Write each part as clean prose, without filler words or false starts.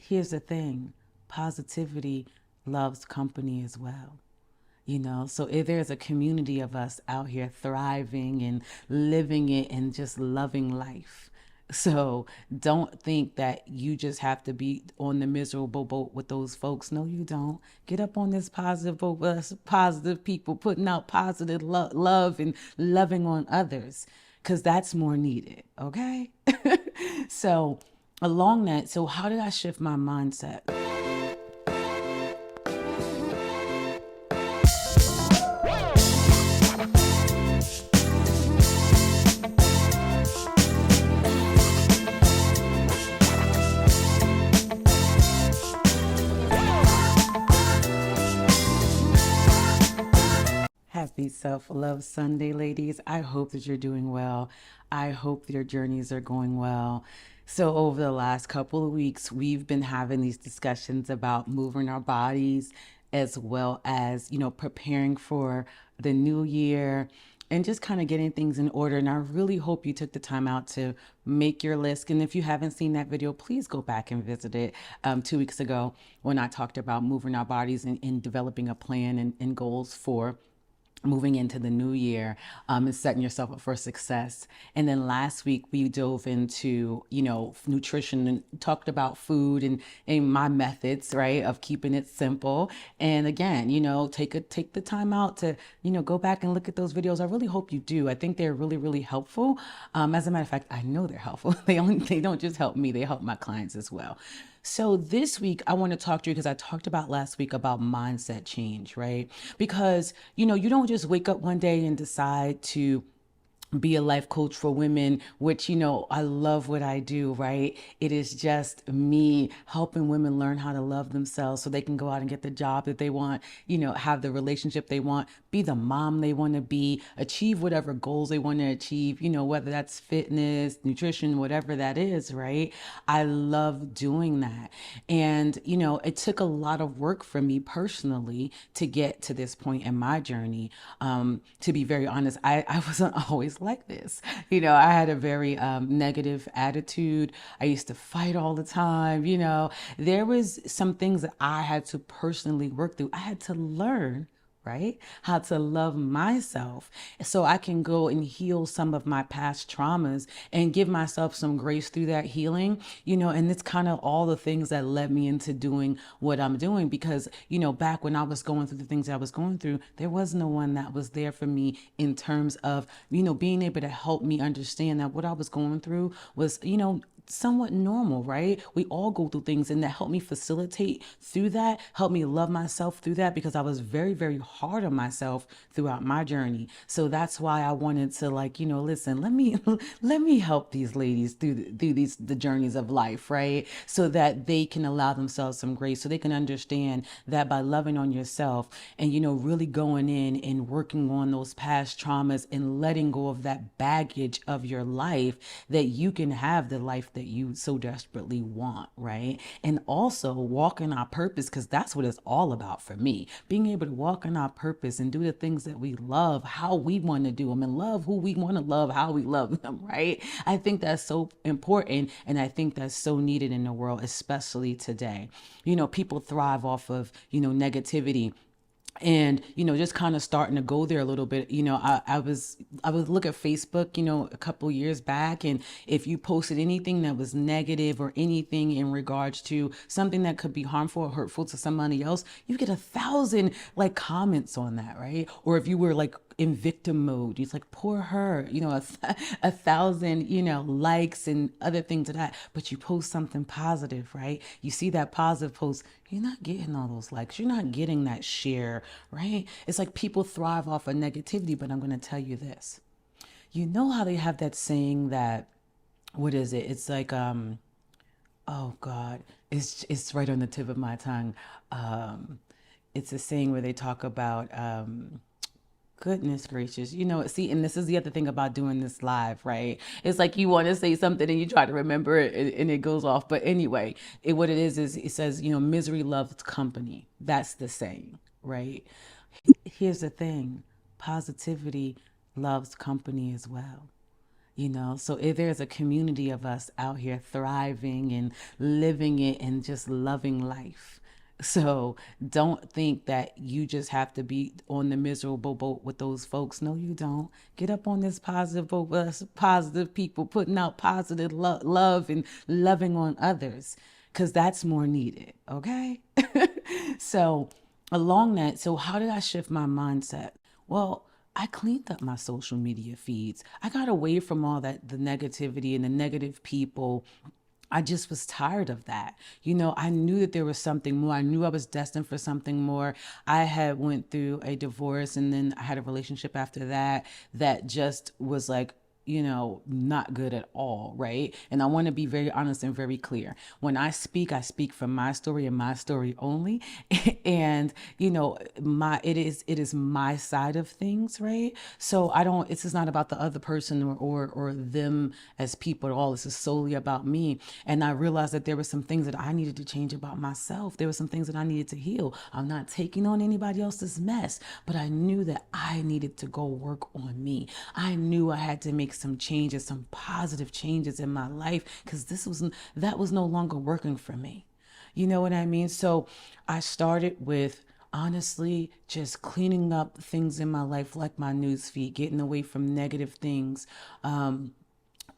Here's the thing, positivity loves company as well. So if there's a community of us out here thriving and living it and just loving life. So don't think that you just have to be on the miserable boat with those folks. No, you don't. Get up on this positive boat with us, positive people putting out positive love and loving on others, because that's more needed. Okay. So along that, so how did I shift my mindset? Happy Self Love Sunday, ladies. I hope that you're doing well. I hope your journeys are going well. So, over the last couple of weeks, we've been having these discussions about moving our bodies as well as, preparing for the new year and just kind of getting things in order. And I really hope you took the time out to make your list. And if you haven't seen that video, please go back and visit it 2 weeks ago when I talked about moving our bodies and developing a plan and goals for moving into the new year, and setting yourself up for success. And then last week we dove into, nutrition and talked about food and my methods, right, of keeping it simple. And again, take the time out to, go back and look at those videos. I really hope you do. I think they're really, really helpful. As a matter of fact, I know they're helpful. They don't just help me, they help my clients as well. So this week I want to talk to you because I talked about last week about mindset change, right? Because, you don't just wake up one day and decide to be a life coach for women, which, I love what I do, right? It is just me helping women learn how to love themselves so they can go out and get the job that they want, have the relationship they want, be the mom they want to be, achieve whatever goals they want to achieve, whether that's fitness, nutrition, whatever that is, right? I love doing that. And, it took a lot of work for me personally to get to this point in my journey. To be very honest, I wasn't always like this. I had a very negative attitude. I used to fight all the time. There was some things that I had to personally work through. I had to learn, right? How to love myself so I can go and heal some of my past traumas and give myself some grace through that healing, and it's kind of all the things that led me into doing what I'm doing because, back when I was going through the things I was going through, there was no one that was there for me in terms of, being able to help me understand that what I was going through was, somewhat normal, right? We all go through things, and that helped me facilitate through that, helped me love myself through that because I was very, very hard on myself throughout my journey. So that's why I wanted to listen, let me let me help these ladies through the journeys of life, right? So that they can allow themselves some grace, so they can understand that by loving on yourself and really going in and working on those past traumas and letting go of that baggage of your life, that you can have the life that you so desperately want, right? And also walk in our purpose, because that's what it's all about for me. Being able to walk in our purpose and do the things that we love, how we want to do them, and love who we want to love, how we love them, right? I think that's so important, and I think that's so needed in the world, especially today. People thrive off of, negativity, and just kind of starting to go there a little bit. I was look at Facebook a couple years back, and if you posted anything that was negative or anything in regards to something that could be harmful or hurtful to somebody else, you get 1,000 like comments on that, right? Or if you were like in victim mode, it's like, poor her, 1,000 likes and other things to that. But you post something positive, right? You see that positive post, you're not getting all those likes, you're not getting that share, right? It's like people thrive off of negativity. But I'm going to tell you this, how they have that saying that, what is it, it's like oh God, it's right on the tip of my tongue. It's a saying where they talk about goodness gracious. See, and this is the other thing about doing this live, right? It's like you want to say something and you try to remember it, and it goes off. But anyway, what it is it says, misery loves company. That's the saying, right? Here's the thing, positivity loves company as well. So if there's a community of us out here thriving and living it and just loving life. So don't think that you just have to be on the miserable boat with those folks. No, you don't. Get up on this positive boat with us, positive people putting out positive love and loving on others, because that's more needed. Okay. So along that, so how did I shift my mindset? Well, I cleaned up my social media feeds. I got away from all that, the negativity and the negative people. I just was tired of that. I knew that there was something more. I knew I was destined for something more. I had went through a divorce, and then I had a relationship after that that just was like, not good at all, right? And I want to be very honest and very clear. When I speak from my story and my story only. And it is my side of things, right? So I don't. This is not about the other person or them as people at all. This is solely about me. And I realized that there were some things that I needed to change about myself. There were some things that I needed to heal. I'm not taking on anybody else's mess, but I knew that I needed to go work on me. I knew I had to make some changes, some positive changes in my life, because that was no longer working for me. You know what I mean? So I started with honestly just cleaning up things in my life, like my news feed, getting away from negative things,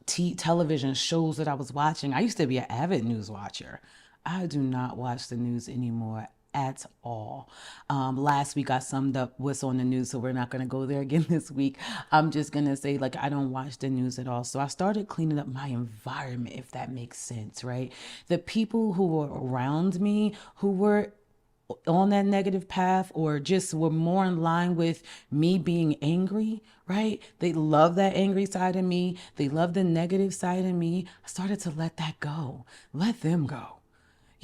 television shows that I was watching. I used to be an avid news watcher. I do not watch the news anymore at all. Last week I summed up what's on the news, so we're not going to go there again this week. I'm just going to say, like, I don't watch the news at all. So I started cleaning up my environment, if that makes sense, right? The people who were around me who were on that negative path or just were more in line with me being angry, right? They love that angry side of me. They love the negative side of me. I started to let that go. Let them go.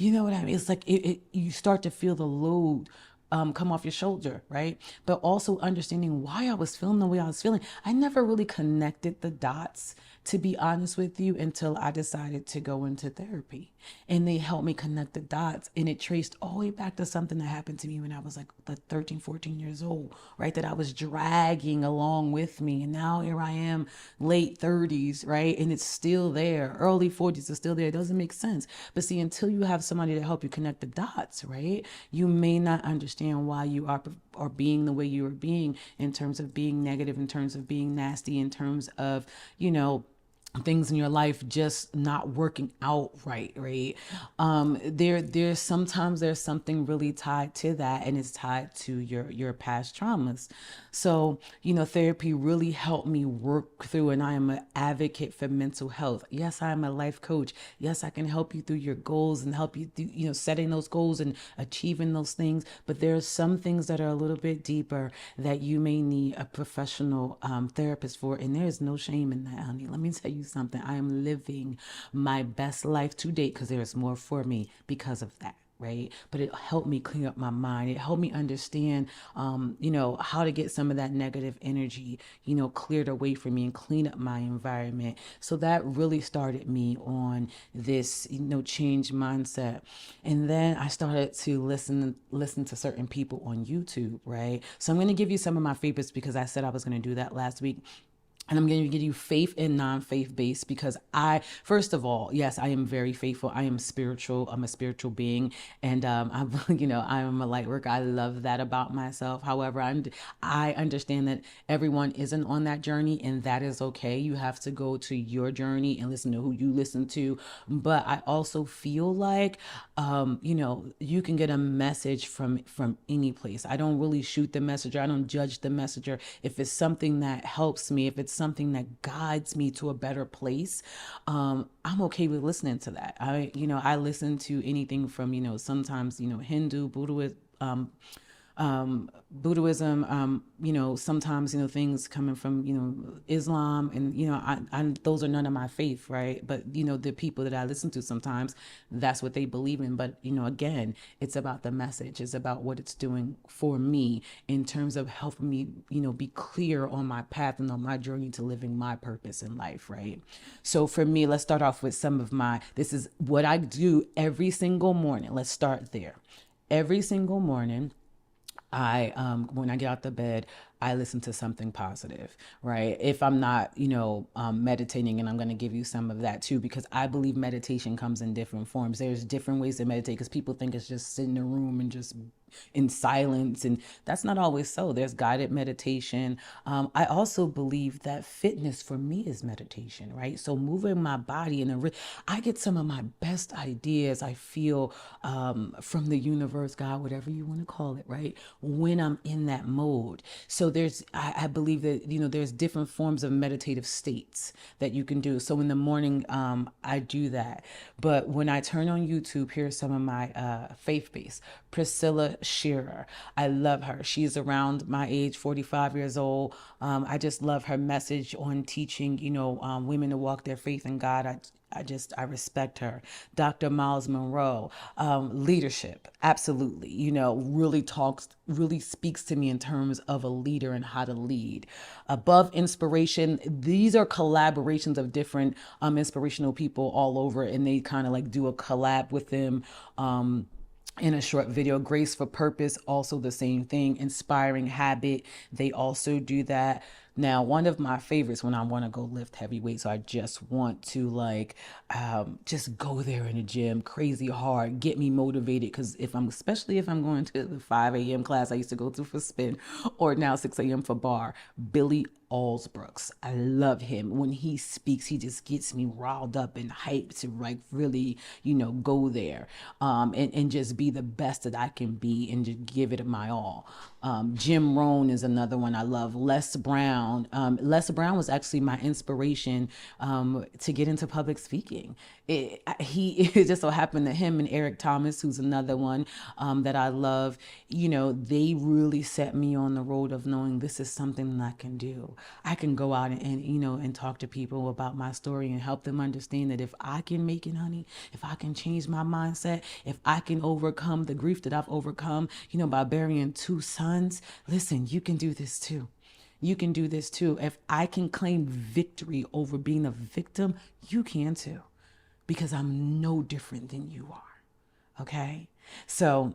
You know what I mean? It's like you start to feel the load come off your shoulder, right? But also understanding why I was feeling the way I was feeling. I never really connected the dots, to be honest with you, until I decided to go into therapy. And they helped me connect the dots. And it traced all the way back to something that happened to me when I was like 13, 14 years old, right? That I was dragging along with me. And now here I am, late 30s, right? And it's still there. Early 40s is still there. It doesn't make sense. But see, until you have somebody to help you connect the dots, right? You may not understand why you are being the way you are being, in terms of being negative, in terms of being nasty, in terms of, things in your life just not working out right. There's sometimes there's something really tied to that, and it's tied to your past traumas. So therapy really helped me work through, and I am an advocate for mental health. Yes, I am a life coach. Yes, I can help you through your goals and help you through setting those goals and achieving those things. But there are some things that are a little bit deeper that you may need a professional therapist for, and there is no shame in that, honey. Let me tell you something. I am living my best life to date because there is more for me because of that, right? But it helped me clean up my mind. It helped me understand, how to get some of that negative energy, cleared away from me and clean up my environment. So that really started me on this, change mindset. And then I started to listen to certain people on YouTube, right? So I'm going to give you some of my favorites because I said I was going to do that last week. And I'm going to give you faith and non-faith based, because first of all, yes, I am very faithful. I am spiritual. I'm a spiritual being. And I'm a light worker. I love that about myself. However, I understand that everyone isn't on that journey, and that is okay. You have to go to your journey and listen to who you listen to. But I also feel like, you can get a message from any place. I don't really shoot the messenger. I don't judge the messenger. If it's something that helps me, if it's something that guides me to a better place, I'm okay with listening to that. I listen to anything from, sometimes, Hindu, Buddhism, sometimes, things coming from, Islam, and, those are none of my faith, right? But, the people that I listen to sometimes, that's what they believe in. But, again, it's about the message. It's about what it's doing for me in terms of helping me, be clear on my path and on my journey to living my purpose in life, right? So for me, let's start off with this is what I do every single morning. Let's start there. Every single morning, when I get out the bed, I listen to something positive, right? If I'm not, meditating, and I'm going to give you some of that too, because I believe meditation comes in different forms. There's different ways to meditate because people think it's just sit in a room and just in silence, and that's not always so. There's guided meditation. I also believe that fitness for me is meditation, right? So moving my body I get some of my best ideas, I feel, from the universe, God, whatever you want to call it, right? When I'm in that mode. So I believe that, there's different forms of meditative states that you can do. So in the morning, I do that. But when I turn on YouTube, here's some of my faith based. Priscilla Shearer. I love her. She's around my age, 45 years old. I just love her message on teaching, women to walk their faith in God. I respect her. Dr. Miles Monroe, leadership, absolutely, really speaks to me in terms of a leader and how to lead. Above inspiration, these are collaborations of different inspirational people all over, and they kind of like do a collab with them. In a short video. Grace for Purpose, also the same thing. Inspiring Habit, they also do that. Now, one of my favorites when I want to go lift heavy weights, so I just want to just go there in the gym crazy hard, get me motivated. Because especially if I'm going to the 5 a.m. class I used to go to for spin, or now 6 a.m. for bar, Billy Allsbrooks. I love him. When he speaks, he just gets me riled up and hyped to like really, go there, and just be the best that I can be and just give it my all. Jim Rohn is another one I love. Les Brown. Les Brown was actually my inspiration to get into public speaking. It just so happened that him and Eric Thomas, who's another one that I love, they really set me on the road of knowing this is something that I can do. I can go out and talk to people about my story and help them understand that if I can make it, honey, if I can change my mindset, if I can overcome the grief that I've overcome, by burying 2 sons, listen, you can do this too. You can do this too. If I can claim victory over being a victim, you can too, because I'm no different than you are. Okay? So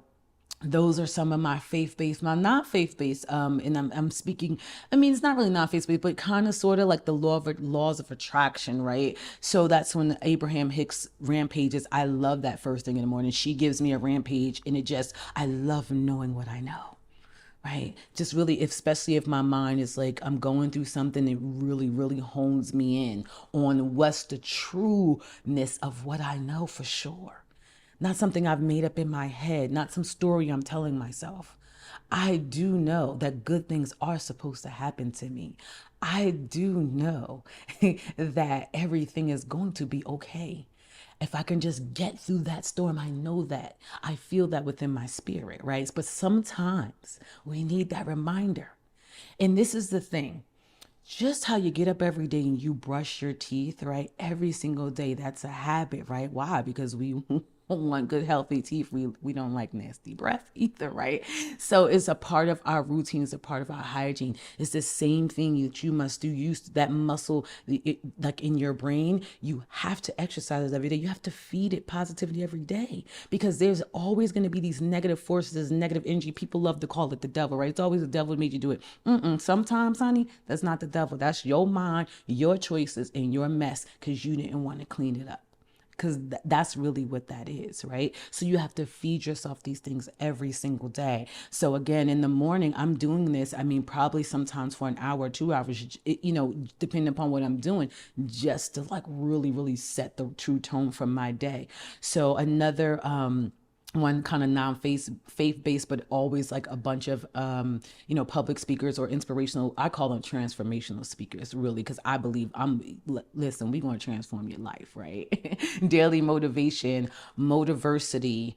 those are some of my faith-based, my not faith-based, and I'm speaking, it's not really not faith-based, but kind of sort of like the laws of attraction, right? So that's when Abraham Hicks rampages. I love that first thing in the morning. She gives me a rampage, and I love knowing what I know. Right. Just really, especially if my mind is like, I'm going through something that really, really hones me in on what's the trueness of what I know for sure. Not something I've made up in my head, not some story I'm telling myself. I do know that good things are supposed to happen to me. I do know that everything is going to be okay. If I can just get through that storm, I know that. I feel that within my spirit, right? But sometimes we need that reminder. And this is the thing. Just how you get up every day and you brush your teeth, right? Every single day, that's a habit, right? Why? Because we want good, healthy teeth. We don't like nasty breath either, right? So it's a part of our routine. It's a part of our hygiene. It's the same thing that you must do. Use that muscle, like in your brain. You have to exercise every day. You have to feed it positivity every day, because there's always going to be these negative forces, negative energy. People love to call it the devil, right? It's always the devil that made you do it. Sometimes, honey, that's not the devil. That's your mind, your choices, and your mess because you didn't want to clean it up. Because that's really what that is, right? So you have to feed yourself these things every single day. So again, in the morning, I'm doing this, probably sometimes for an hour, 2 hours, depending upon what I'm doing, just to like really, really set the true tone for my day. So another, one kind of faith-based, but always like a bunch of, public speakers or inspirational. I call them transformational speakers, really, because I believe listen, we're going to transform your life, right? Daily motivation, motiversity,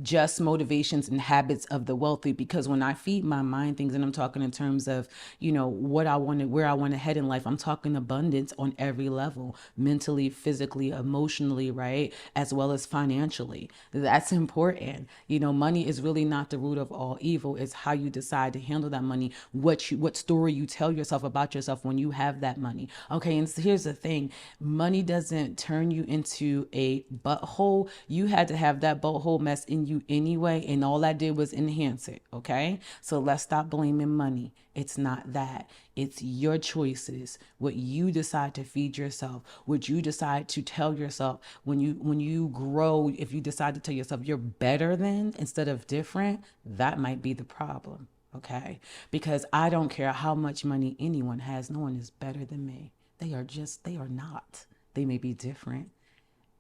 just motivations and habits of the wealthy. Because when I feed my mind things, and I'm talking in terms of, what I want to, where I want to head in life, I'm talking abundance on every level, mentally, physically, emotionally, right? As well as financially. That's important. Money is really not the root of all evil. It's how you decide to handle that money, what story you tell yourself about yourself when you have that money. Okay. And so here's the thing. Money doesn't turn you into a butthole. You had to have that that butthole mess in you anyway, and all I did was enhance it, okay? So let's stop blaming money. It's not that. It's your choices, what you decide to feed yourself, what you decide to tell yourself. When you grow, if you decide to tell yourself you're better than instead of different, that might be the problem, okay? Because I don't care how much money anyone has, no one is better than me. They are not. They may be different.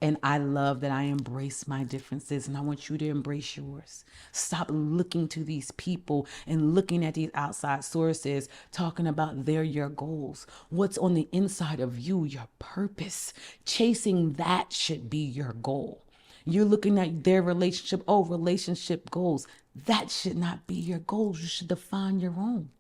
And I love that I embrace my differences, and I want you to embrace yours. Stop looking to these people and looking at these outside sources, talking about they're your goals. What's on the inside of you, your purpose. Chasing that should be your goal. You're looking at their relationship, oh, relationship goals. That should not be your goals. You should define your own.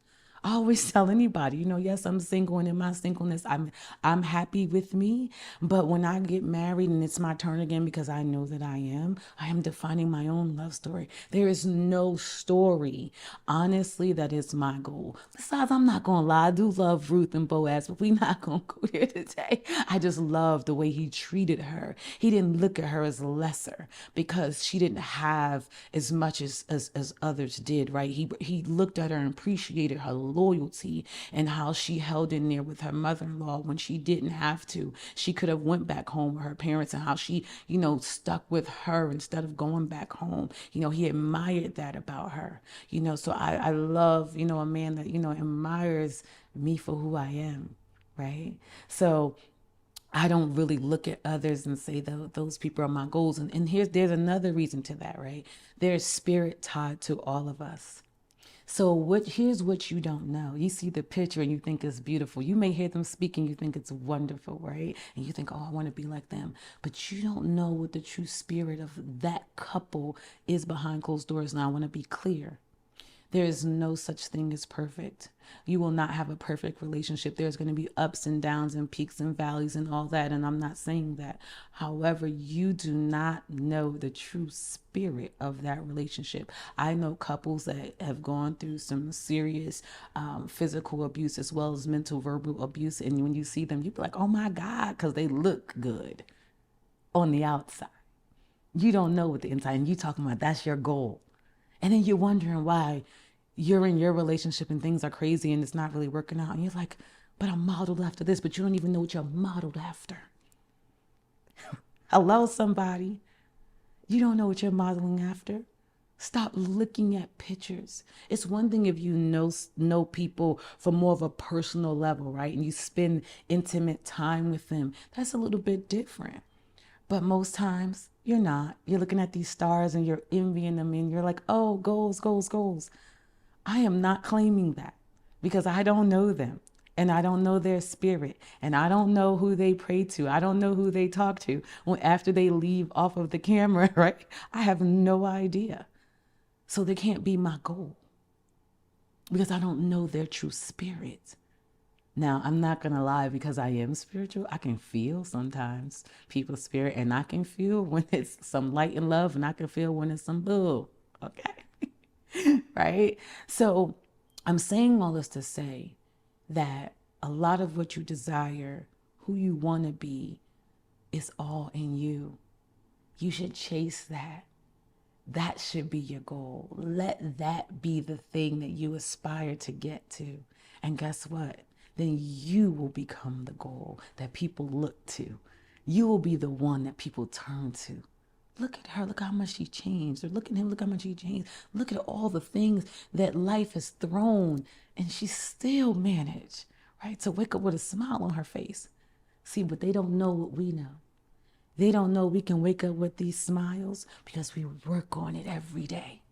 I always tell anybody, yes, I'm single, and in my singleness, I'm happy with me. But when I get married and it's my turn again, because I know that I am defining my own love story. There is no story, honestly, that is my goal. Besides, I'm not gonna lie, I do love Ruth and Boaz, but we're not gonna go here today. I just love the way he treated her. He didn't look at her as lesser because she didn't have as much as others did, right? He looked at her and appreciated her loyalty and how she held in there with her mother-in-law when she didn't have to. She could have went back home with her parents, and how she, stuck with her instead of going back home. He admired that about her. So I love, a man that, admires me for who I am, right? So I don't really look at others and say that those people are my goals. And there's another reason to that, right? There's spirit tied to all of us. So here's what you don't know. You see the picture and you think it's beautiful. You may hear them speak and you think it's wonderful, right? And you think, oh, I want to be like them. But you don't know what the true spirit of that couple is behind closed doors. And I want to be clear. There is no such thing as perfect. You will not have a perfect relationship. There's going to be ups and downs and peaks and valleys and all that. And I'm not saying that. However, you do not know the true spirit of that relationship. I know couples that have gone through some serious physical abuse as well as mental verbal abuse. And when you see them, you be like, oh my God, because they look good on the outside. You don't know what the inside, and you talking about that's your goal. And then you're wondering why you're in your relationship and things are crazy and it's not really working out. And you're like, but I'm modeled after this, but you don't even know what you're modeled after. Hello, somebody. You don't know what you're modeling after. Stop looking at pictures. It's one thing if you know people from more of a personal level, right? And you spend intimate time with them. That's a little bit different. But most times you're not. You're looking at these stars and you're envying them and you're like, oh, goals, goals, goals. I am not claiming that because I don't know them and I don't know their spirit and I don't know who they pray to. I don't know who they talk to after they leave off of the camera, right? I have no idea. So they can't be my goal because I don't know their true spirit. Now, I'm not going to lie, because I am spiritual, I can feel sometimes people's spirit, and I can feel when it's some light and love, and I can feel when it's some bull, okay? Right? So I'm saying all this to say that a lot of what you desire, who you want to be, is all in you. You should chase that. That should be your goal. Let that be the thing that you aspire to get to. And guess what? Then you will become the goal that people look to. You will be the one that people turn to. Look at her. Look how much she changed. Or look at him. Look how much he changed. Look at all the things that life has thrown. And she still managed, right, to wake up with a smile on her face. See, but they don't know what we know. They don't know we can wake up with these smiles because we work on it every day.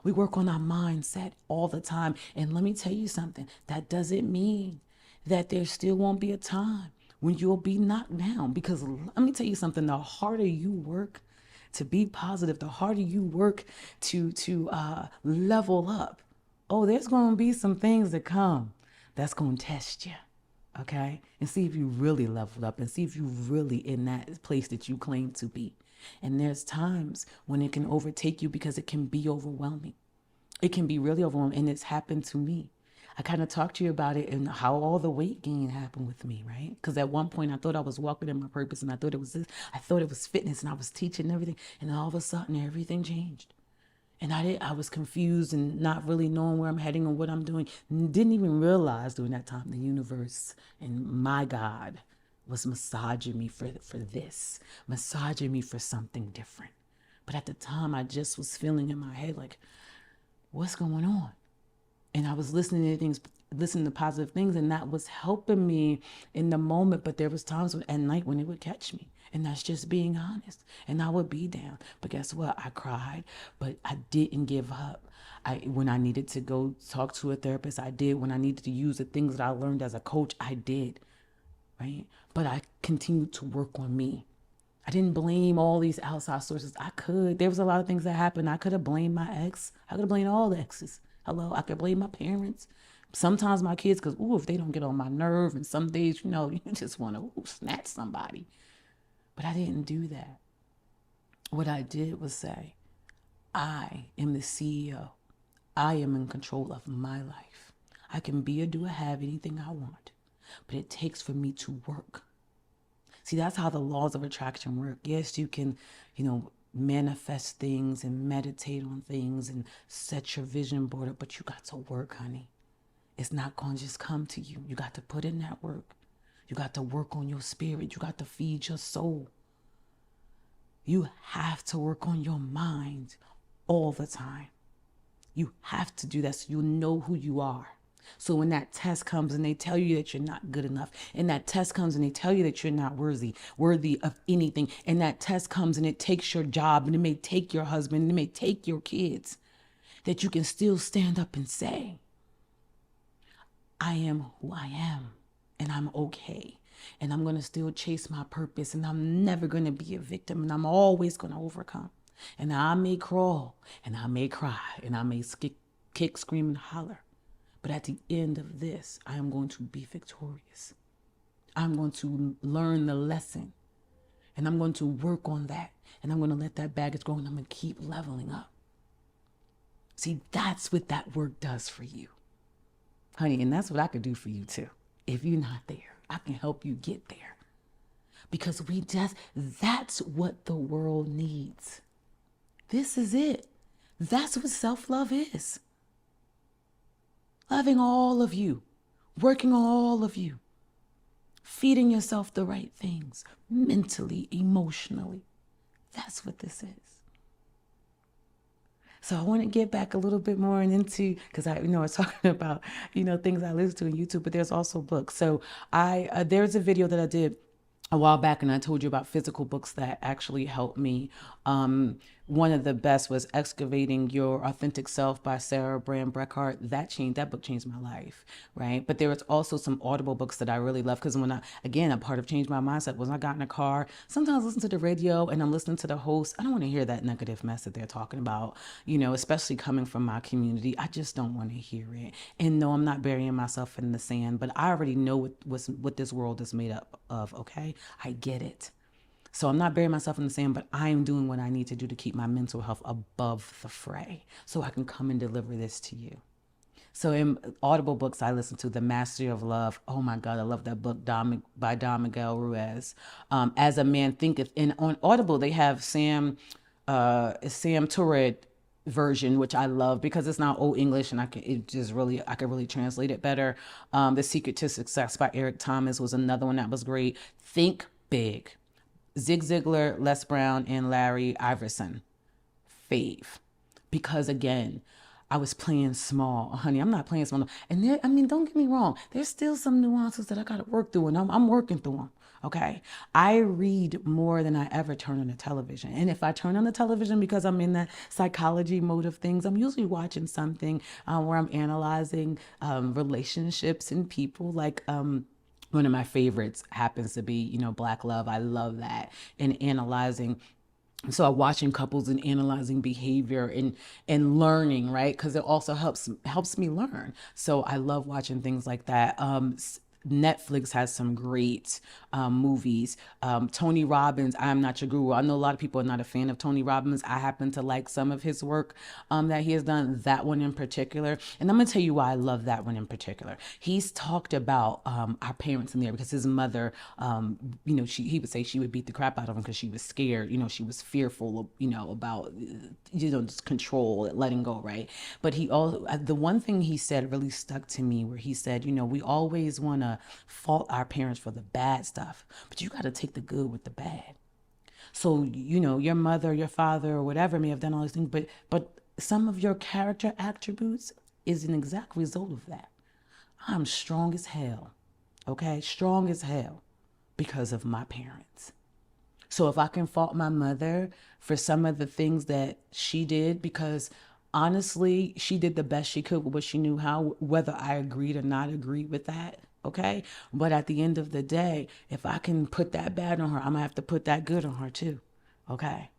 We work on our mindset all the time. And let me tell you something. That doesn't mean that there still won't be a time when you'll be knocked down. Because let me tell you something. The harder you work to be positive, the harder you work to level up. Oh, there's going to be some things that come that's going to test you. Okay? And see if you really leveled up and see if you really in that place that you claim to be. And there's times when it can overtake you because it can be overwhelming. It can be really overwhelming. And it's happened to me. I kind of talked to you about it and how all the weight gain happened with me, right? Because at one point I thought I was walking in my purpose and I thought it was this, I thought it was fitness and I was teaching and everything. And all of a sudden everything changed. And I was confused and not really knowing where I'm heading or what I'm doing. Didn't even realize during that time the universe and my God was massaging me for this, massaging me for something different. But at the time, I just was feeling in my head like, what's going on? And I was listening to things, listening to positive things, and that was helping me in the moment. But there was times at night when it would catch me, and that's just being honest. And I would be down. But guess what? I cried, but I didn't give up. When I needed to go talk to a therapist, I did. When I needed to use the things that I learned as a coach, I did. Right? But I continued to work on me. I didn't blame all these outside sources. I could. There was a lot of things that happened. I could have blamed my ex. I could have blamed all the exes. Hello, I could blame my parents. Sometimes my kids, because, if they don't get on my nerve, and some days, you just want to snatch somebody. But I didn't do that. What I did was say, I am the CEO. I am in control of my life. I can be or do or have anything I want, but it takes for me to work. See, that's how the laws of attraction work. Yes, you can, manifest things and meditate on things and set your vision board up, but you got to work, honey. It's not going to just come to you. You got to put in that work. You got to work on your spirit. You got to feed your soul. You have to work on your mind all the time. You have to do that so you know who you are. So when that test comes and they tell you that you're not good enough, and that test comes and they tell you that you're not worthy of anything, and that test comes and it takes your job, and it may take your husband, and it may take your kids, that you can still stand up and say, I am who I am, and I'm okay. And I'm going to still chase my purpose, and I'm never going to be a victim, and I'm always going to overcome. And I may crawl, and I may cry, and I may kick, scream, and holler. But at the end of this, I am going to be victorious. I'm going to learn the lesson, and I'm going to work on that, and I'm going to let that baggage go, and I'm going to keep leveling up. See, that's what that work does for you, honey, and that's what I could do for you too. If you're not there, I can help you get there, because that's what the world needs. This is it. That's what self-love is. Loving all of you, working on all of you, feeding yourself the right things, mentally, emotionally. That's what this is. So I want to get back a little bit more into, because I was talking about, things I listen to on YouTube, but there's also books. So there's a video that I did a while back, and I told you about physical books that actually helped me. One of the best was Excavating Your Authentic Self by Sarah Brand Breckhart. That book changed my life, right? But there was also some Audible books that I really love, because a part of Change My Mindset was I got in a car, sometimes listen to the radio and I'm listening to the host. I don't want to hear that negative mess that they're talking about, especially coming from my community. I just don't want to hear it. And no, I'm not burying myself in the sand, but I already know what this world is made up of, okay? I get it. So I'm not burying myself in the sand, but I am doing what I need to do to keep my mental health above the fray so I can come and deliver this to you. So in Audible books I listen to, The Mastery of Love. Oh my God, I love that book by Don Miguel Ruiz. As a Man Thinketh. And on Audible, they have Sam Turret version, which I love because it's not old English and I could really translate it better. The Secret to Success by Eric Thomas was another one that was great. Think Big. Zig Ziglar, Les Brown, and Larry Iverson. Fave. Because again, I was playing small. Honey, I'm not playing small. And don't get me wrong. There's still some nuances that I got to work through, and I'm working through them. Okay. I read more than I ever turn on the television. And if I turn on the television because I'm in that psychology mode of things, I'm usually watching something where I'm analyzing relationships and people, like one of my favorites happens to be, Black Love. I love that. And analyzing. So I'm watching couples and analyzing behavior and learning, right? Because it also helps me learn. So I love watching things like that. Netflix has some great movies. Tony Robbins, I'm Not Your Guru. I know a lot of people are not a fan of Tony Robbins. I happen to like some of his work that he has done, that one in particular. And I'm going to tell you why I love that one in particular. He's talked about our parents in there because his mother, he would say she would beat the crap out of him because she was scared. She was fearful, about, just control, letting go, right? But the one thing he said really stuck to me where he said, we always want to fault our parents for the bad stuff, but you got to take the good with the bad. So, your mother, your father, or whatever may have done all these things, but some of your character attributes is an exact result of that. I'm strong as hell, okay? Strong as hell because of my parents. So if I can fault my mother for some of the things that she did, because honestly, she did the best she could with what she knew how, whether I agreed or not agreed with that. Okay. But at the end of the day, if I can put that bad on her, I'm gonna have to put that good on her too. Okay.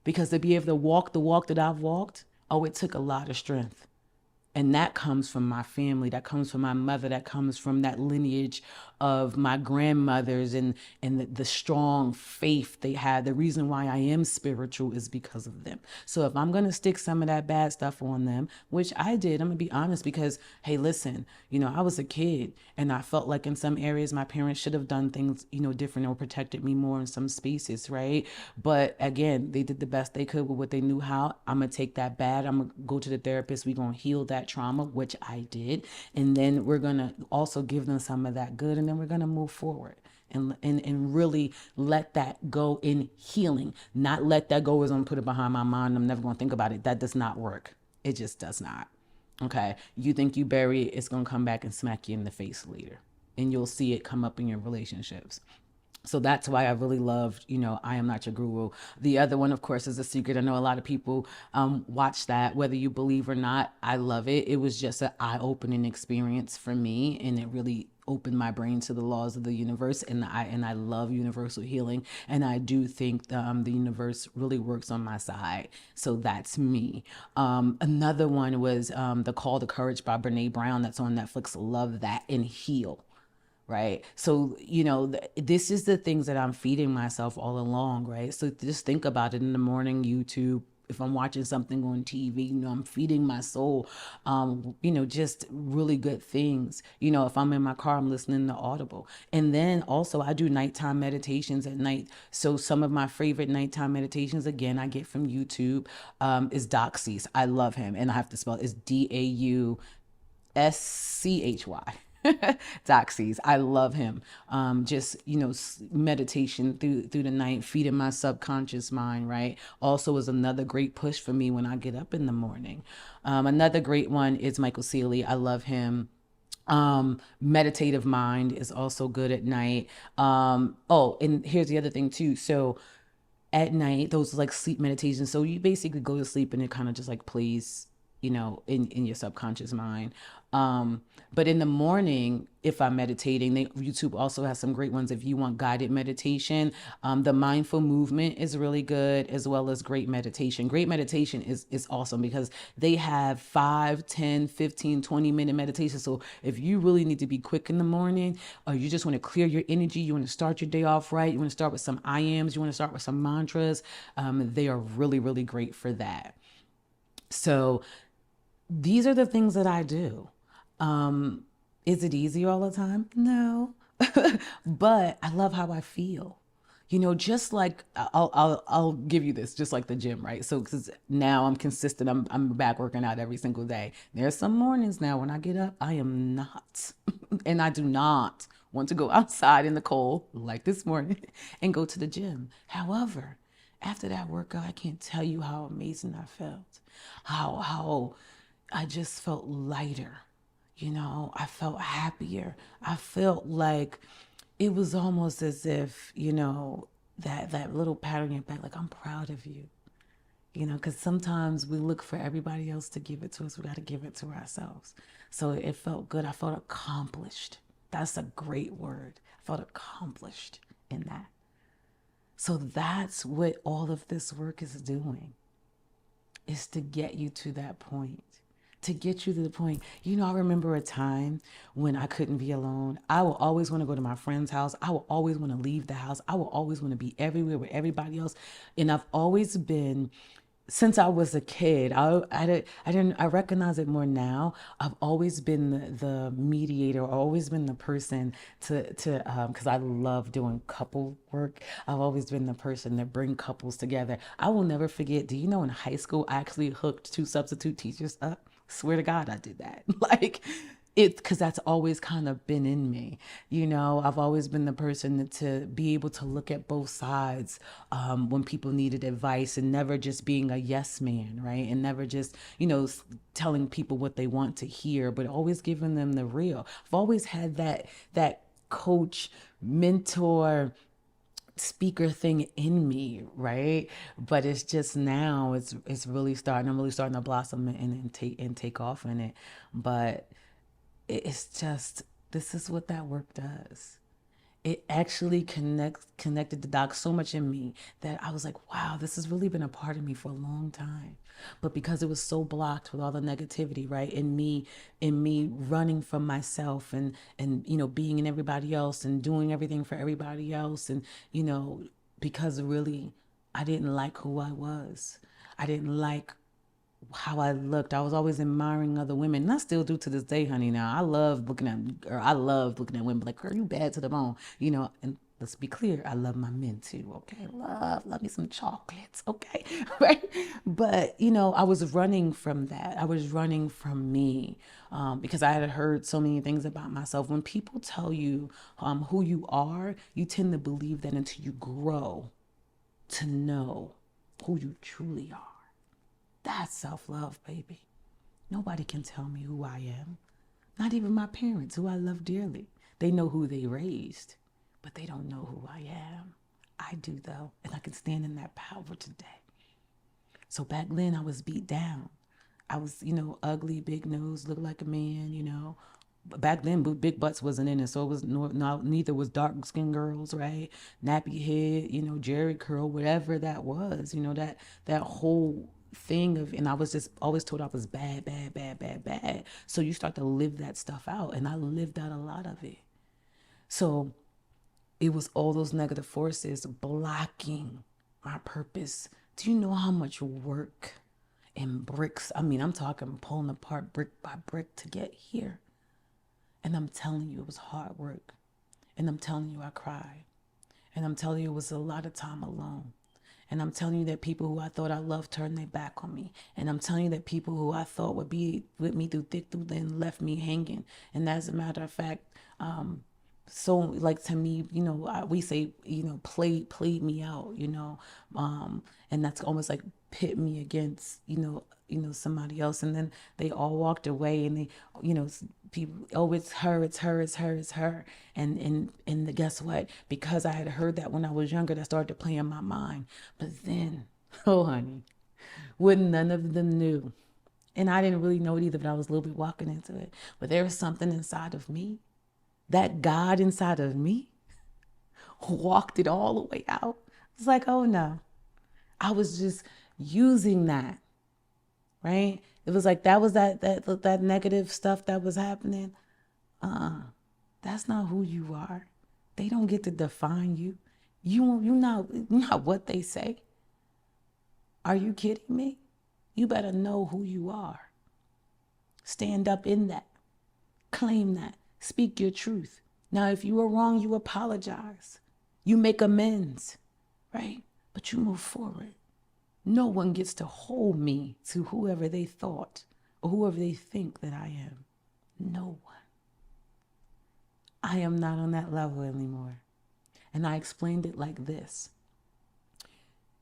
Because to be able to walk the walk that I've walked, oh, it took a lot of strength. And that comes from my family, that comes from my mother, that comes from that lineage of my grandmothers and the strong faith they had. The reason why I am spiritual is because of them. So if I'm going to stick some of that bad stuff on them, which I did, I'm going to be honest because, hey, listen, I was a kid and I felt like in some areas my parents should have done things, different or protected me more in some spaces, right? But again, they did the best they could with what they knew how. I'm going to take that bad. I'm going to go to the therapist. We're going to heal that trauma, which I did. And then we're going to also give them some of that good. And then we're going to move forward and really let that go in healing. Not let that go as I'm put it behind my mind. I'm never going to think about it. That does not work. It just does not. Okay. You think you bury it, it's going to come back and smack you in the face later. And you'll see it come up in your relationships. So that's why I really loved, I Am Not Your Guru. The other one, of course, is The Secret. I know a lot of people watch that, whether you believe or not. I love it. It was just an eye-opening experience for me, and it really opened my brain to the laws of the universe. And I love universal healing, and I do think the universe really works on my side. So that's me. Another one was The Call to Courage by Brene Brown. That's on Netflix. Love that. And Heal. Right. So, this is the things that I'm feeding myself all along. Right. So just think about it in the morning, YouTube. If I'm watching something on TV, I'm feeding my soul, just really good things. If I'm in my car, I'm listening to Audible. And then also I do nighttime meditations at night. So some of my favorite nighttime meditations, again, I get from YouTube, is Doxy's. I love him. And I have to spell it. It's Dauschy. Doxy's. I love him. Just, meditation through the night, feeding my subconscious mind, right? Also is another great push for me when I get up in the morning. Another great one is Michael Seeley. I love him. Meditative Mind is also good at night. And here's the other thing too. So at night, those like sleep meditations. So you basically go to sleep and it kind of just like plays, in your subconscious mind. But in the morning, if I'm meditating, YouTube also has some great ones if you want guided meditation. The mindful movement is really good, as well as great meditation. Great meditation is awesome because they have 5, 10, 15, 20-minute meditation. So if you really need to be quick in the morning, or you just want to clear your energy, you want to start your day off right, you want to start with some I ams, you want to start with some mantras, they are really, really great for that. So these are the things that I do. Is it easy all the time? No. But I love how I feel. Just like I'll give you this, just like the gym, right? So because now I'm consistent, I'm back working out every single day. There's some mornings now when I get up, I am not, and I do not want to go outside in the cold like this morning and go to the gym. However, after that workout, I can't tell you how amazing I felt. How I just felt lighter. I felt happier. I felt like it was almost as if, that little pat on your back, like, I'm proud of you. Because sometimes we look for everybody else to give it to us. We got to give it to ourselves. So it felt good. I felt accomplished. That's a great word. I felt accomplished in that. So that's what all of this work is doing, is to get you to that point, to get you to the point. I remember a time when I couldn't be alone. I will always want to go to my friend's house. I will always want to leave the house. I will always want to be everywhere with everybody else. And I've always been, since I was a kid, I recognize it more now. I've always been the mediator, always been the person because I love doing couple work. I've always been the person that bring couples together. I will never forget. Do you know in high school I actually hooked two substitute teachers up? Swear to God, I did that. Like it, because that's always kind of been in me. I've always been the person to be able to look at both sides when people needed advice, and never just being a yes man, right? And never just, telling people what they want to hear, but always giving them the real. I've always had that coach, mentor, speaker thing in me, right? But it's just now it's really starting. I'm really starting to blossom and take off in it. But it's just, this is what that work does. It actually connected the dots so much in me that I was like, wow, this has really been a part of me for a long time. But because it was so blocked with all the negativity, right, in me running from myself, and being in everybody else and doing everything for everybody else, and because really I didn't like who I was. I didn't like how I looked. I was always admiring other women, and I still do to this day, honey. Now I love looking at women like, girl, you bad to the bone, And let's be clear, I love my men too. Okay, love me some chocolates. Okay, right. But I was running from that. I was running from me because I had heard so many things about myself. When people tell you who you are, you tend to believe that until you grow to know who you truly are. That's self-love, baby. Nobody can tell me who I am. Not even my parents, who I love dearly. They know who they raised, but they don't know who I am. I do, though, and I can stand in that power today. So back then, I was beat down. I was, ugly, big nose, looked like a man. Back then, big butts wasn't in it, so it was neither was dark skinned girls, right? Nappy head, Jerry curl, whatever that was, that whole thing of, and I was just always told I was bad, bad, bad, bad, bad. So you start to live that stuff out, and I lived out a lot of it. So it was all those negative forces blocking my purpose. Do you know how much work and bricks? I mean, I'm talking pulling apart brick by brick to get here. And I'm telling you, it was hard work. And I'm telling you, I cried. And I'm telling you, it was a lot of time alone. And I'm telling you that people who I thought I loved turned their back on me. And I'm telling you that people who I thought would be with me through thick, through thin, left me hanging. And as a matter of fact, so like to me, we say, played me out, and that's almost like pit me against, somebody else. And then they all walked away, and they, people, oh, it's her, it's her, it's her, it's her. And guess what? Because I had heard that when I was younger, that started to play in my mind. But then, oh honey, what none of them knew. And I didn't really know it either, but I was a little bit walking into it. But there was something inside of me, that God inside of me, walked it all the way out. It's like, oh no, I was just using that, right? It was like that was that negative stuff that was happening. That's not who you are. They don't get to define you. You're not what they say. Are you kidding me? You better know who you are. Stand up in that. Claim that. Speak your truth. Now, if you were wrong, you apologize. You make amends, right? But you move forward. No one gets to hold me to whoever they thought or whoever they think that I am. No one. I am not on that level anymore. And I explained it like this.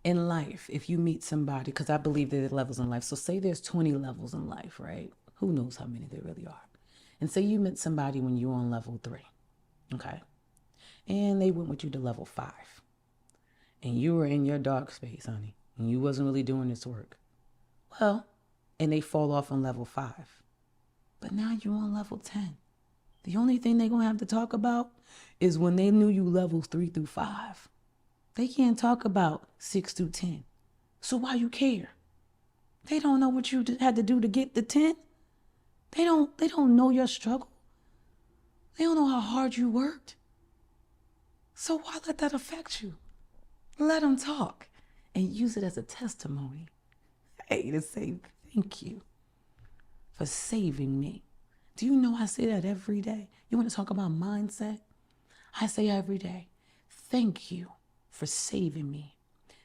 In life, if you meet somebody, because I believe there are levels in life. So say there's 20 levels in life, right? Who knows how many there really are. And say you met somebody when you were on level 3, okay? And they went with you to level 5. And you were in your dark space, honey. And you wasn't really doing this work. Well, and they fall off on level 5. But now you're on level 10. The only thing they're going to have to talk about is when they knew you levels 3 through 5. They can't talk about 6 through 10. So why you care? They don't know what you had to do to get to 10. They don't know your struggle. They don't know how hard you worked. So why let that affect you? Let them talk and use it as a testimony. Hey, to say thank you for saving me. Do you know I say that every day? You want to talk about mindset? I say every day, thank you for saving me.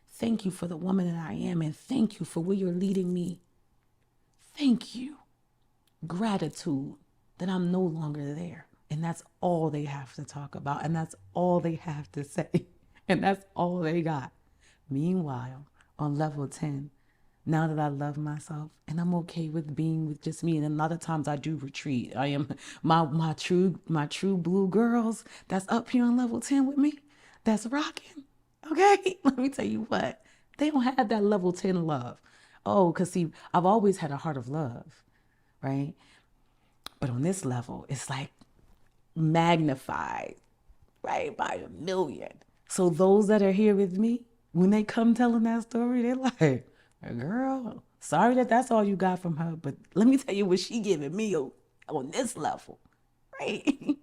Thank you for the woman that I am, and thank you for where you're leading me. Thank you. Gratitude that I'm no longer there. And that's all they have to talk about. And that's all they have to say. And that's all they got. Meanwhile, on level 10, now that I love myself and I'm okay with being with just me, and a lot of times I do retreat. I am my true blue girls that's up here on level 10 with me, that's rocking. Okay, let me tell you what, they don't have that level 10 love. Oh, because see, I've always had a heart of love, right? But on this level, it's like magnified, right, by a million. So those that are here with me, when they come telling that story, they're like, girl, sorry that that's all you got from her, but let me tell you what she giving me on this level, right?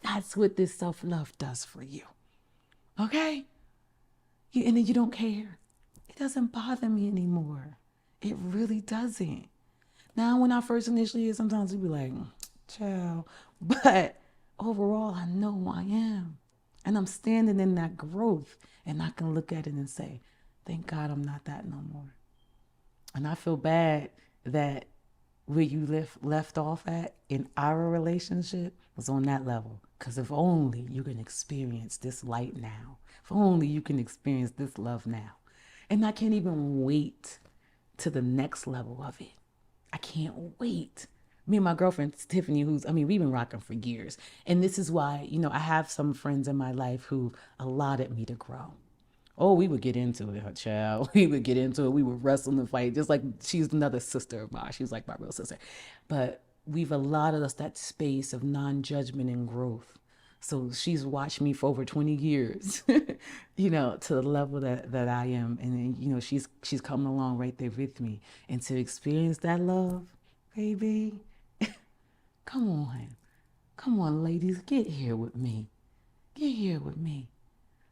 That's what this self-love does for you, okay? And then you don't care. It doesn't bother me anymore. It really doesn't. Now, when I first initially, sometimes you'd be like, child. But overall, I know who I am. And I'm standing in that growth. And I can look at it and say, thank God I'm not that no more. And I feel bad that where you left off at in our relationship was on that level. Because if only you can experience this light now. If only you can experience this love now. And I can't even wait to the next level of it. I can't wait. Me and my girlfriend, Tiffany, we've been rocking for years. And this is why, I have some friends in my life who allotted me to grow. Oh, we would get into it, her child. We would get into it. We would wrestle and fight. Just like she's another sister of mine. She's like my real sister. But we've allotted us that space of non-judgment and growth. So she's watched me for over 20 years, to the level that I am. And then, she's coming along right there with me. And to experience that love, baby, come on. Come on, ladies, get here with me. Get here with me.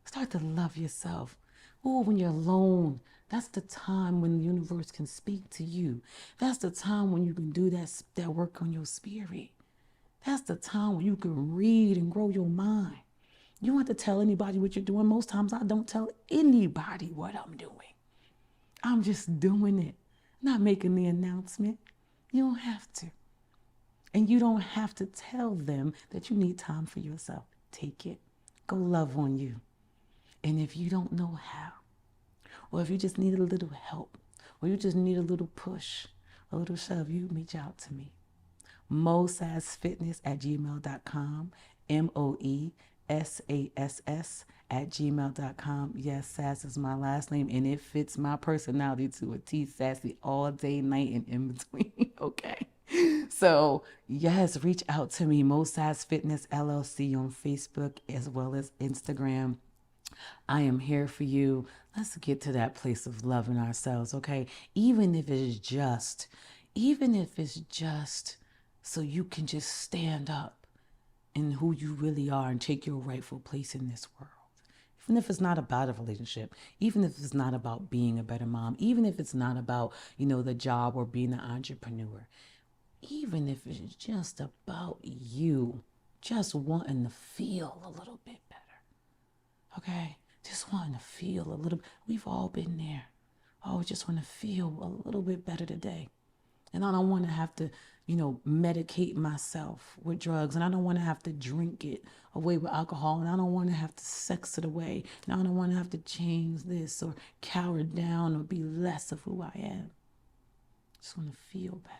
Start to love yourself. Oh, when you're alone, that's the time when the universe can speak to you. That's the time when you can do that work on your spirit. That's the time when you can read and grow your mind. You don't have to tell anybody what you're doing. Most times I don't tell anybody what I'm doing. I'm just doing it, not making the announcement. You don't have to. And you don't have to tell them that you need time for yourself. Take it. Go love on you. And if you don't know how, or if you just need a little help, or you just need a little push, a little shove, you reach out to me. mosassfitness@gmail.com, MOESASS@gmail.com. Yes, Sass is my last name, and it fits my personality to a T, sassy all day, night, and in between. Okay. So, yes, reach out to me, Moe Sass Fitness LLC on Facebook as well as Instagram. I am here for you. Let's get to that place of loving ourselves, okay? Even if it's just so you can just stand up in who you really are and take your rightful place in this world. Even if it's not about a relationship, even if it's not about being a better mom, even if it's not about, the job or being an entrepreneur, even if it's just about you just wanting to feel a little bit better, okay? Just wanting to feel a little. We've all been there. Oh, just want to feel a little bit better today. And I don't want to have to, medicate myself with drugs. And I don't want to have to drink it away with alcohol. And I don't want to have to sex it away. And I don't want to have to change this or cower down or be less of who I am. Just want to feel better.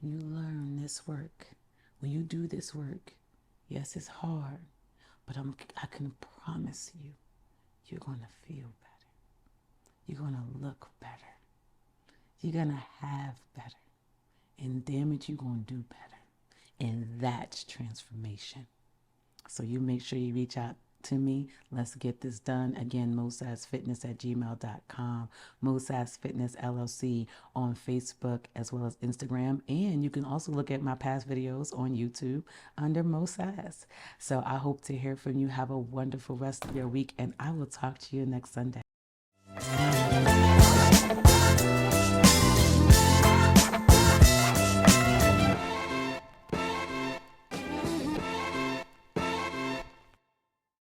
When you learn this work, when you do this work, yes, it's hard, but I can promise you, you're going to feel better. You're going to look better. You're going to have better. And damn it, you're going to do better. And that's transformation. So you make sure you reach out to me. Let's get this done. Again, mosassfitness@gmail.com, Moe Sass Fitness LLC on Facebook as well as Instagram. And you can also look at my past videos on YouTube under Moe Sass. So I hope to hear from you. Have a wonderful rest of your week, and I will talk to you next Sunday.